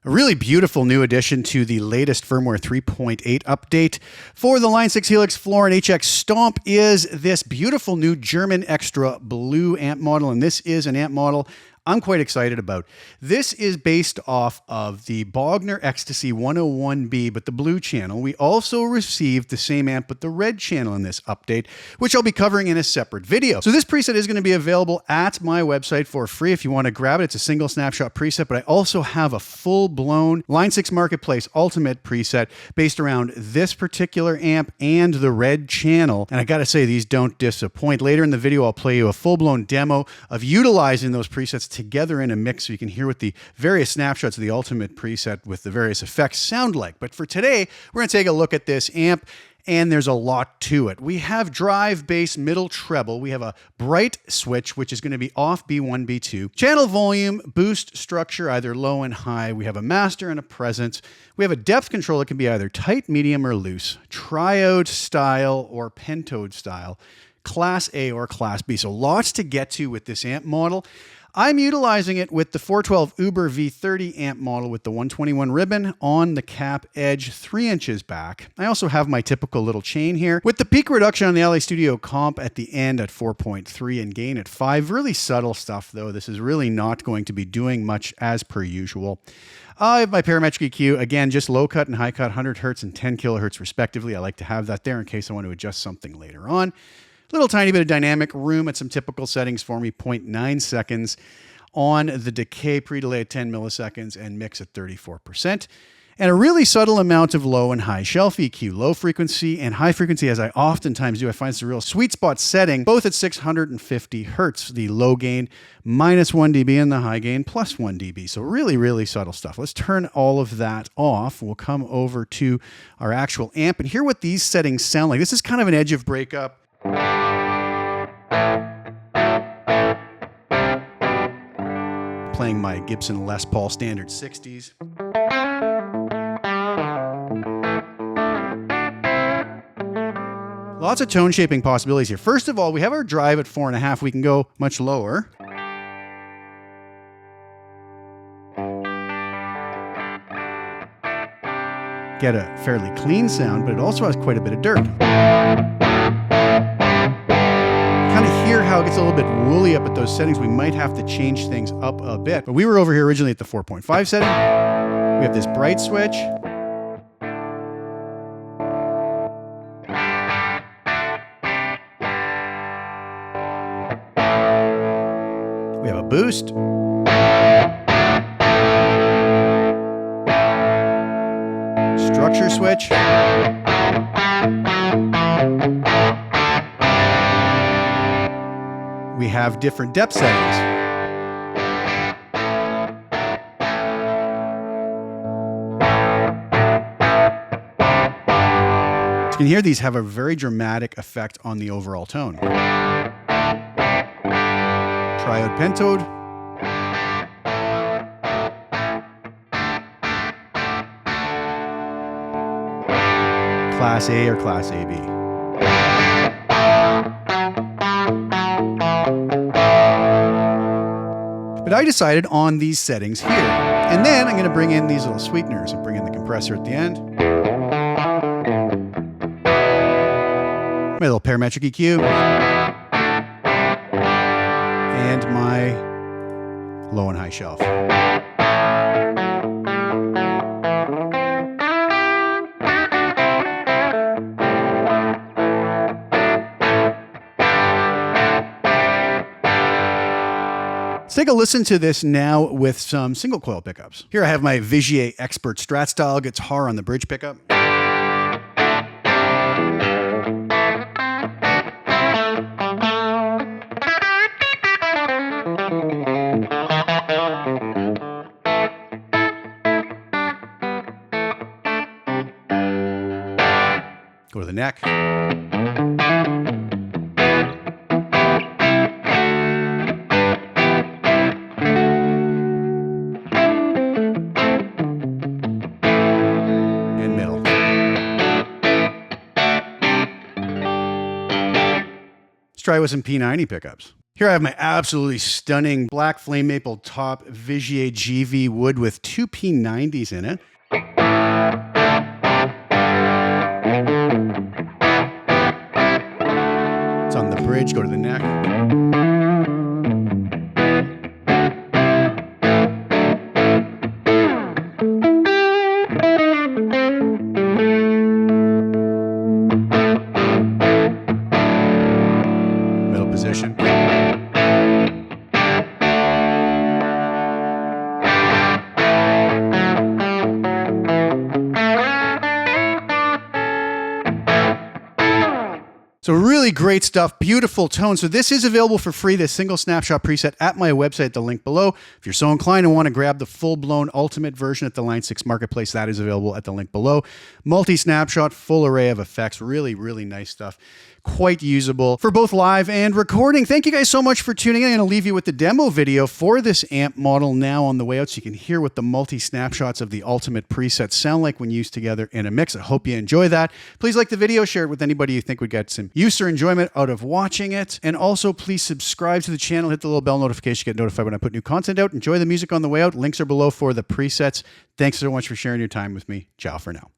A really beautiful new addition to the latest firmware 3.8 update for the Line 6 Helix Floor and HX Stomp is this beautiful new German Xtra blue amp model, and this is an amp model I'm quite excited about. This is based off of the Bogner Ecstasy 101B, but the blue channel. We also received the same amp, but the red channel in this update, which I'll be covering in a separate video. So this preset is going to be available at my website for free if you want to grab it. It's a single snapshot preset, but I also have a full-blown Line 6 Marketplace Ultimate preset based around this particular amp and the red channel. And I got to say, these don't disappoint. Later in the video, I'll play you a full-blown demo of utilizing those presets together in a mix so you can hear what the various snapshots of the Ultimate preset with the various effects sound like. But for today, we're going to take a look at this amp, and there's a lot to it. We have drive, bass, middle, treble. We have a bright switch, which is going to be off B1, B2. Channel volume, boost structure, either low and high. We have a master and a presence. We have a depth control that can be either tight, medium, or loose. Triode style or pentode style. Class A or Class B. So lots to get to with this amp model. I'm utilizing it with the 412 Uber V30 amp model with the 121 ribbon on the cap edge 3 inches back. I also have my typical little chain here with the peak reduction on the LA Studio comp at the end at 4.3 and gain at 5. Really subtle stuff though. This is really not going to be doing much as per usual. I have my parametric EQ, again, just low cut and high cut, 100 Hertz and 10 kilohertz respectively. I like to have that there in case I want to adjust something later on. Little tiny bit of dynamic room at some typical settings for me, 0.9 seconds on the decay, pre-delay at 10 milliseconds, and mix at 34%. And a really subtle amount of low and high shelf EQ, low frequency and high frequency, as I oftentimes do. I find it's a real sweet spot setting, both at 650 Hertz, the low gain minus 1 dB and the high gain plus 1 dB. So really, really subtle stuff. Let's turn all of that off. We'll come over to our actual amp and hear what these settings sound like. This is kind of an edge of breakup. Playing my Gibson Les Paul Standard 60s. Lots of tone shaping possibilities here. First of all, we have our drive at 4.5. We can go much lower. Get a fairly clean sound, but it also has quite a bit of dirt. Kind of hear how it gets a little bit woolly up at those settings. We might have to change things up a bit. But we were over here originally at the 4.5 setting. We have this bright switch. We have a boost. Structure switch. We have different depth settings. As you can hear, these have a very dramatic effect on the overall tone. Triode pentode. Class A or Class AB. But I decided on these settings here. And then I'm going to bring in these little sweeteners and bring in the compressor at the end. My little parametric EQ. And my low and high shelf. Let's take a listen to this now with some single coil pickups. Here I have my Vigier Expert Strat style guitar on the bridge pickup. Go to the neck. Try with some P90 pickups. Here I have my absolutely stunning black flame maple top Vigier GV wood with two P90s in it. It's on the bridge, go to the neck. Middle position. So really great stuff, beautiful tone. So this is available for free, this single snapshot preset at my website, the link below. If you're so inclined and want to grab the full-blown ultimate version at the Line 6 Marketplace, that is available at the link below. Multi-snapshot, full array of effects, really, really nice stuff. Quite usable for both live and recording. Thank you guys so much for tuning in. I'm going to leave you with the demo video for this amp model now on the way out so you can hear what the multi-snapshots of the ultimate presets sound like when used together in a mix. I hope you enjoy that. Please like the video, share it with anybody you think would get some use or enjoyment out of watching it. And also please subscribe to the channel, hit the little bell notification to get notified when I put new content out. Enjoy the music on the way out. Links are below for the presets. Thanks so much for sharing your time with me. Ciao for now.